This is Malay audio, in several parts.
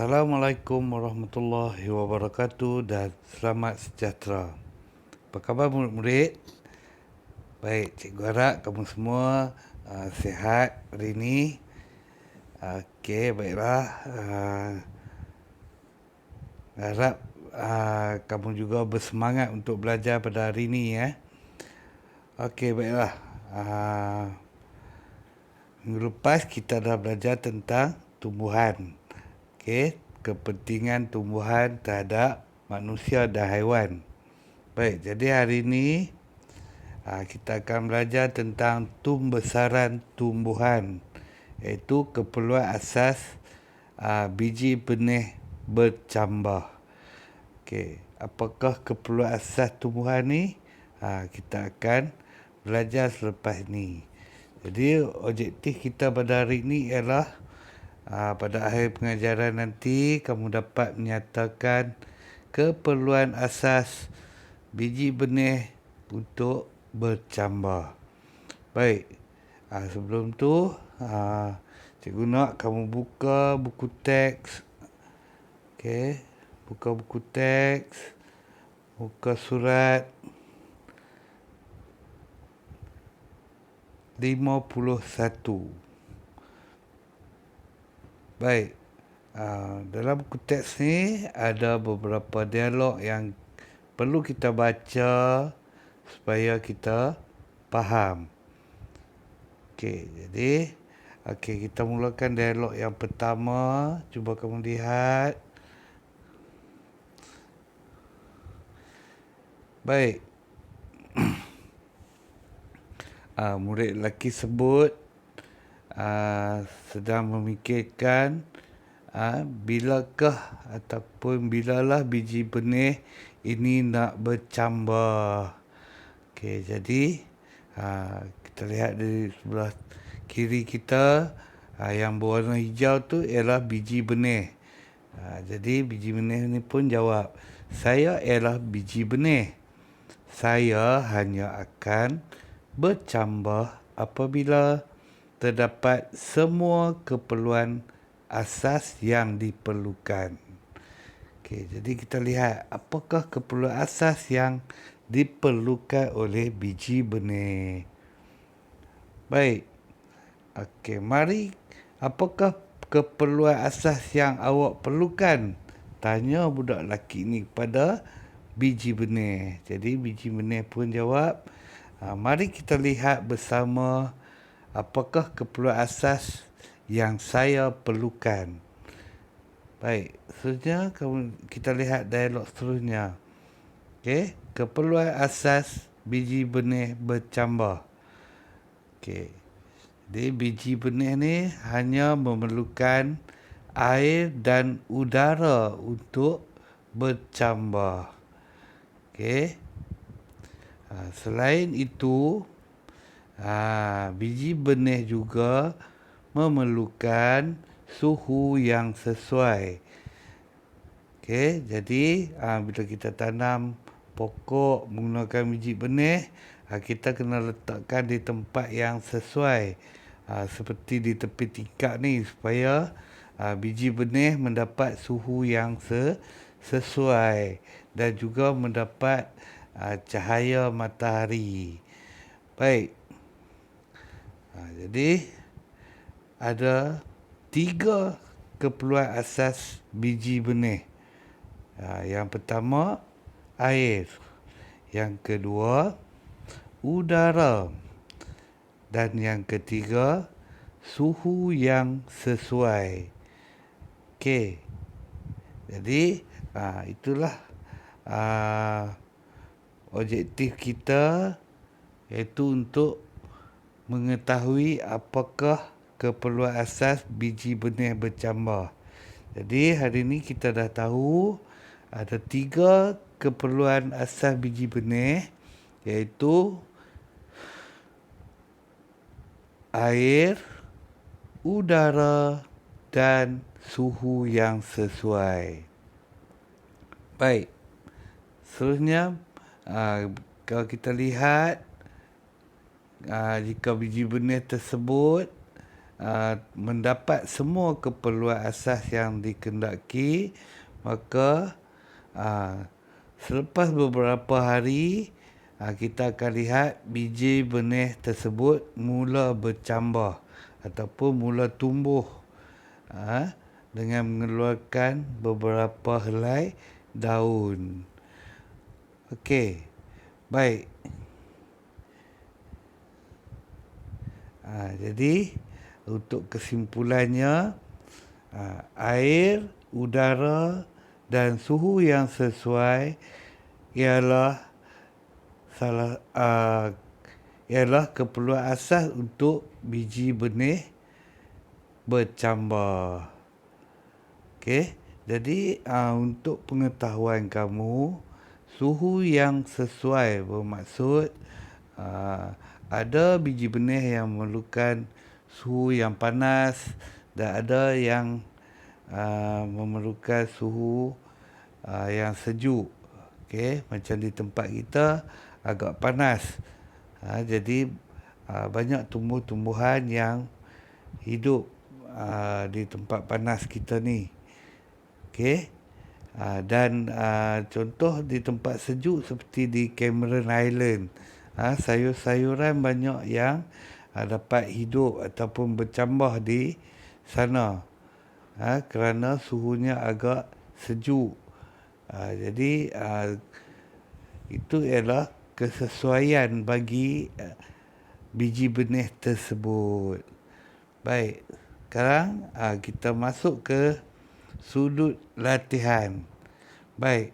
Assalamualaikum warahmatullahi wabarakatuh dan selamat sejahtera. Apa khabar murid-murid? Baik, cikgu harap kamu semua sihat hari ini. Okey, baiklah. Harap kamu juga bersemangat untuk belajar pada hari ini ya. Okey, baiklah. Minggu lepas kita dah belajar tentang tumbuhan. Okey, kepentingan tumbuhan terhadap manusia dan haiwan. Baik, jadi hari ini kita akan belajar tentang tumbesaran tumbuhan, iaitu keperluan asas biji benih bercambah. Okey, apakah keperluan asas tumbuhan ni? Kita akan belajar selepas ni. Jadi objektif kita pada hari ini ialah pada akhir pengajaran nanti kamu dapat menyatakan keperluan asas biji benih untuk bercambah. Baik, sebelum tu cikgu nak kamu buka buku teks. Okey, buka buku teks, buka surat 51. Baik, dalam buku teks ni ada beberapa dialog yang perlu kita baca supaya kita faham. Okey, jadi kita mulakan dialog yang pertama. Cuba kamu lihat. Baik. Murid lelaki sebut sedang memikirkan bilakah ataupun bilalah biji benih ini nak bercambah. Okey, jadi kita lihat di sebelah kiri kita, yang berwarna hijau tu ialah biji benih. Jadi biji benih ni pun jawab, saya ialah biji benih. Saya hanya akan bercambah apabila terdapat semua keperluan asas yang diperlukan. Okey, jadi kita lihat apakah keperluan asas yang diperlukan oleh biji benih. Baik. Okey, mari, apakah keperluan asas yang awak perlukan? Tanya budak lelaki ni kepada biji benih. Jadi biji benih pun jawab, mari kita lihat bersama apakah keperluan asas yang saya perlukan. Baik, seterusnya kita lihat dialog seterusnya. Okey, keperluan asas biji benih bercambah. Okey, jadi biji benih ni hanya memerlukan air dan udara untuk bercambah. Okey. Selain itu, biji benih juga memerlukan suhu yang sesuai. Okey, jadi bila kita tanam pokok menggunakan biji benih, kita kena letakkan di tempat yang sesuai, seperti di tepi tingkap ni, supaya biji benih mendapat suhu yang sesuai dan juga mendapat cahaya matahari. Baik. Jadi ada 3 keperluan asas biji benih. Yang pertama, air. Yang kedua, udara. Dan yang ketiga, suhu yang sesuai. Okey. Jadi itulah objektif kita, iaitu untuk mengetahui apakah keperluan asas biji benih bercambah. Jadi hari ini kita dah tahu ada 3 keperluan asas biji benih, iaitu air, udara dan suhu yang sesuai. Baik. Seterusnya, kalau kita lihat, jika biji benih tersebut mendapat semua keperluan asas yang dikehendaki, maka selepas beberapa hari kita akan lihat biji benih tersebut mula bercambah ataupun mula tumbuh dengan mengeluarkan beberapa helai daun. Okey, baik. Jadi untuk kesimpulannya, air, udara dan suhu yang sesuai ialah keperluan asas untuk biji benih bercambah. Okey, jadi untuk pengetahuan kamu, suhu yang sesuai bermaksud ada biji benih yang memerlukan suhu yang panas dan ada yang memerlukan suhu yang sejuk. Okey, macam di tempat kita agak panas. Jadi banyak tumbuh-tumbuhan yang hidup di tempat panas kita ni. Okey. Dan contoh di tempat sejuk seperti di Cameron Island, sayur-sayuran banyak yang dapat hidup ataupun bercambah di sana kerana suhunya agak sejuk. Jadi itu ialah kesesuaian bagi biji benih tersebut. Baik, sekarang kita masuk ke sudut latihan. Baik.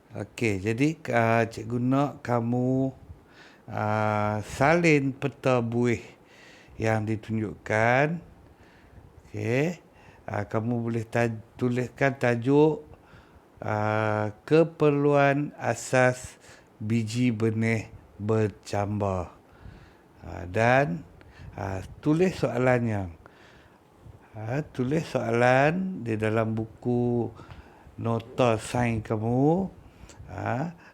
Okey, jadi cikgu nak kamu salin peta buih yang ditunjukkan. Okey. Kamu boleh tuliskan tajuk keperluan asas biji benih bercambah. Dan tulis soalannya. Tulis soalan di dalam buku nota sains kamu.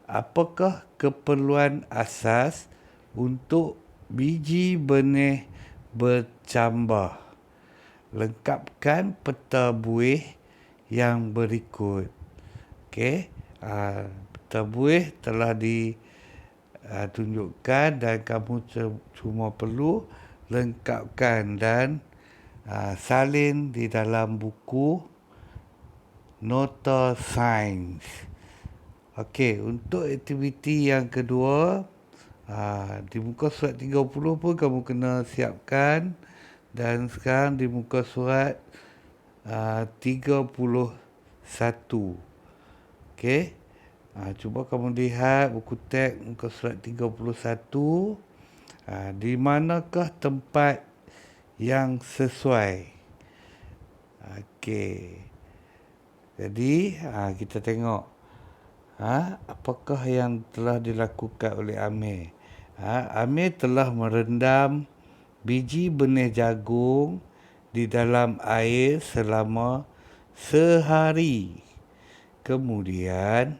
Apakah keperluan asas untuk biji benih bercambah? Lengkapkan peta buih yang berikut. Okey, peta buih telah ditunjukkan dan kamu cuma perlu lengkapkan dan salin di dalam buku nota sains. Okey, untuk aktiviti yang kedua, di muka surat 30 pun kamu kena siapkan, dan sekarang di muka surat 31. Okey, cuba kamu lihat buku teks muka surat 31. Di manakah tempat yang sesuai? Okey. Jadi kita tengok apakah yang telah dilakukan oleh Amir. Amir telah merendam biji benih jagung di dalam air selama sehari. Kemudian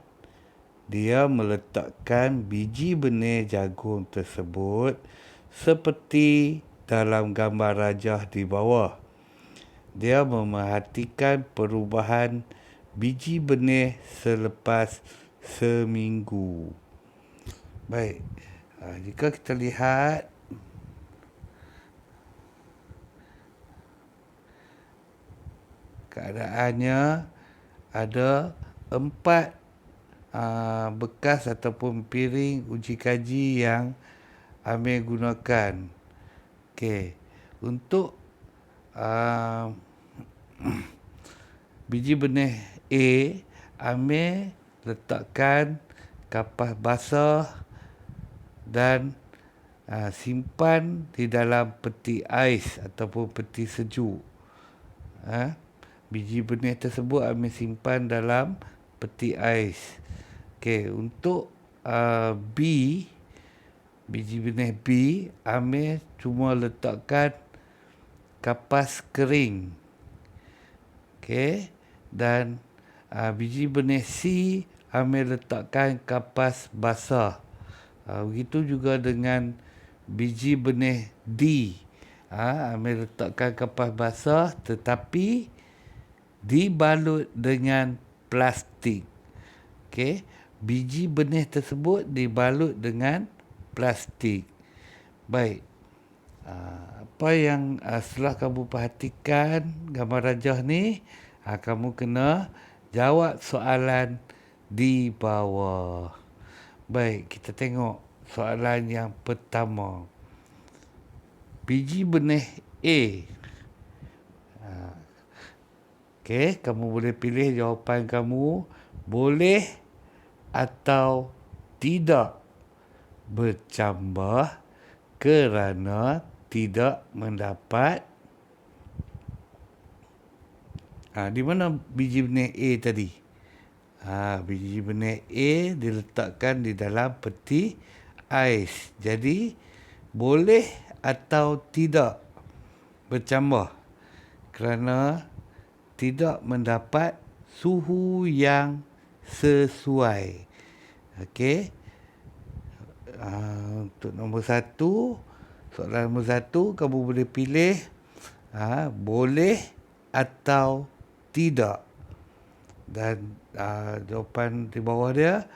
dia meletakkan biji benih jagung tersebut seperti dalam gambar rajah di bawah. Dia memerhatikan perubahan biji benih selepas seminggu. Baik, jika kita lihat keadaannya, ada 4 bekas ataupun piring uji kaji yang Amir gunakan. Okey, untuk biji benih A, Amir letakkan kapas basah dan simpan di dalam peti ais ataupun peti sejuk. Biji benih tersebut Amir simpan dalam peti ais. Okey, untuk B, biji benih B, Amir cuma letakkan kapas kering. Okey, dan biji benih C, Amir letakkan kapas basah. Begitu juga dengan biji benih D. Ambil letakkan kapas basah tetapi dibalut dengan plastik. Okey, biji benih tersebut dibalut dengan plastik. Baik. Apa yang setelah kamu perhatikan gambar rajah ni, kamu kena jawab soalan di bawah. Baik, kita tengok soalan yang pertama. Biji benih A. Okey, kamu boleh pilih jawapan kamu boleh atau tidak bercambah kerana tidak mendapat. Di mana biji benih A tadi? Biji benih A diletakkan di dalam peti ais. Jadi boleh atau tidak bercambah kerana tidak mendapat suhu yang sesuai. Okey. Untuk nombor 1, soalan nombor 1, kamu boleh pilih boleh atau tidak. Dan jawapan di bawah dia,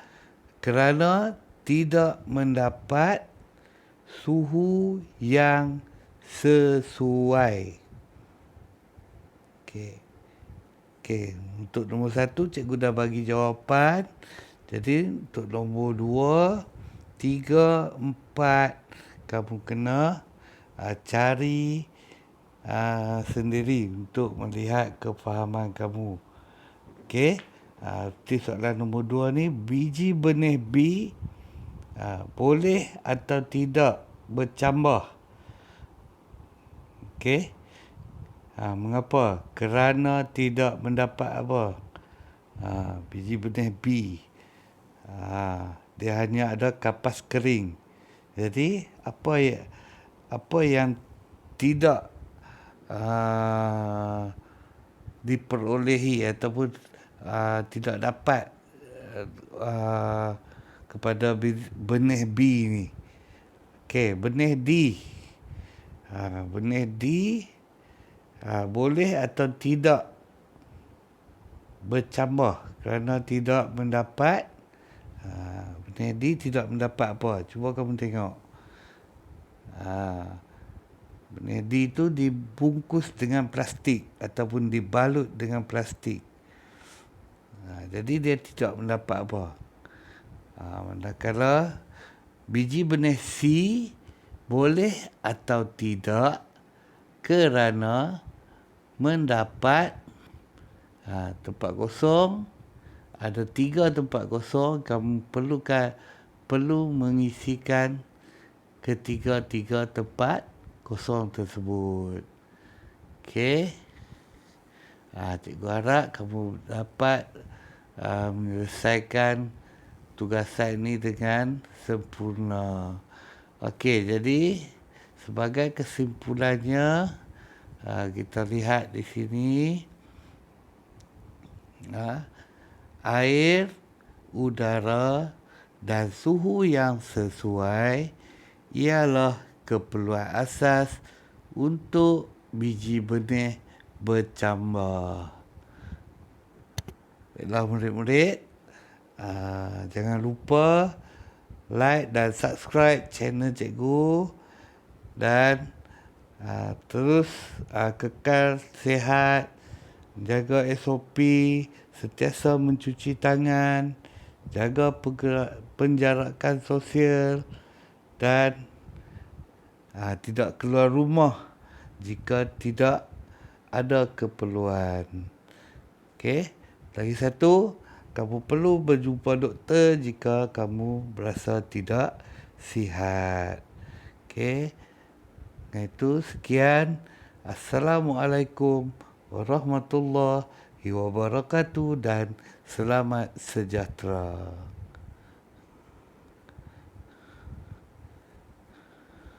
kerana tidak mendapat suhu yang sesuai. Okey, untuk nombor 1 cikgu dah bagi jawapan. Jadi untuk nombor 2, 3, 4 kamu kena cari sendiri untuk melihat kefahaman kamu. Okey. Soalan nombor 2 ni, biji benih B boleh atau tidak bercambah. Okey. Mengapa? Kerana tidak mendapat apa? Biji benih B. Dia hanya ada kapas kering. Jadi apa yang tidak diperolehi ataupun tidak dapat kepada benih B ni. Okey, benih D. Benih D boleh atau tidak bercambah kerana tidak mendapat. Benih D tidak mendapat apa? Cuba kamu tengok. Benih D itu dibungkus dengan plastik ataupun dibalut dengan plastik. Jadi dia tidak mendapat apa. Manakala biji benih C boleh atau tidak kerana mendapat tempat kosong. Ada 3 tempat kosong, kamu perlu mengisikan ketiga-tiga tempat kosong tersebut. Okey. Cikgu harap kamu dapat menyelesaikan tugasan ini dengan sempurna. Okey, jadi sebagai kesimpulannya, kita lihat di sini, air, udara dan suhu yang sesuai ialah keperluan asas untuk biji benih bercambah. Baiklah murid-murid, jangan lupa like dan subscribe channel cikgu dan terus kekal sihat, jaga SOP, sentiasa mencuci tangan, jaga penjarakan sosial dan tidak keluar rumah jika tidak ada keperluan. Okey, lagi satu, kamu perlu berjumpa doktor jika kamu berasa tidak sihat. Okey. Dengan itu sekian. Assalamualaikum warahmatullahi wabarakatuh dan selamat sejahtera.